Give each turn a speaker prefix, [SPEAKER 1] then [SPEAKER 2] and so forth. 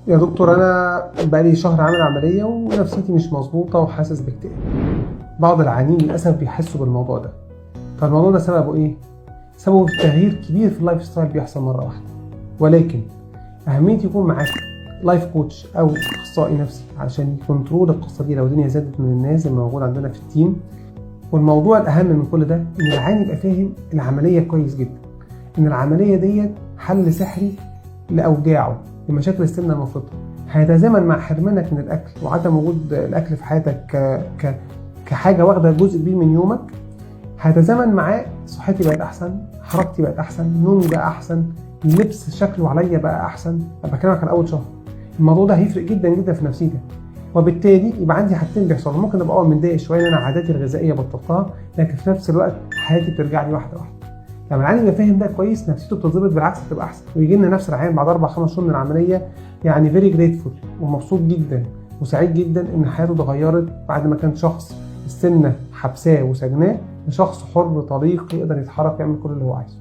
[SPEAKER 1] يا دكتور انا بقالي شهر عامل عمليه ونفسيتي مش مظبوطه وحاسس باكتئاب. بعض العيانين للاسف بيحسوا بالموضوع ده. فالموضوع ده سببه ايه؟ سببه تغيير كبير في اللايف ستايل بيحصل مره واحده. ولكن اهميه يكون معاك لايف كوتش او اخصائي نفسي علشان يكنترول القصه دي لو الدنيا زادت من الناس اللي موجود عندنا في التيم. والموضوع الاهم من كل ده ان العيان يبقى فاهم العمليه كويس جدا، ان العمليه ديت حل سحري لاوجاعه، لمشاكل السمنه المفرطه، هيتزامن مع حرمانك من الاكل وعدم وجود الاكل في حياتك كحاجه واخده جزء كبير من يومك. هيتزامن معاه صحتي بقت احسن، حركتي بقت احسن، نومي بقى احسن، اللبس شكله عليا بقى احسن. انا بكلمك عن اول شهر. الموضوع ده هيفرق جدا جدا في نفسيتك، وبالتالي يبقى عندي حاجتين بيحصلوا. ممكن ابقى متضايق شويه ان انا عاداتي الغذائيه بطلتها، لكن في نفس الوقت حياتي بترجع لي واحده واحده. لما العيان يبقى فاهم ده كويس نفسيته بتتظبط، بالعكس بتبقى احسن. ويجي لنا نفس العيان بعد 4-5 شهور من العمليه يعني فيري جريتفول ومبسوط جدا وسعيد جدا ان حياته اتغيرت بعد ما كان شخص السمنه حبساه وسجناه لشخص حر طليق يقدر يتحرك ويعمل كل اللي هو عايزه.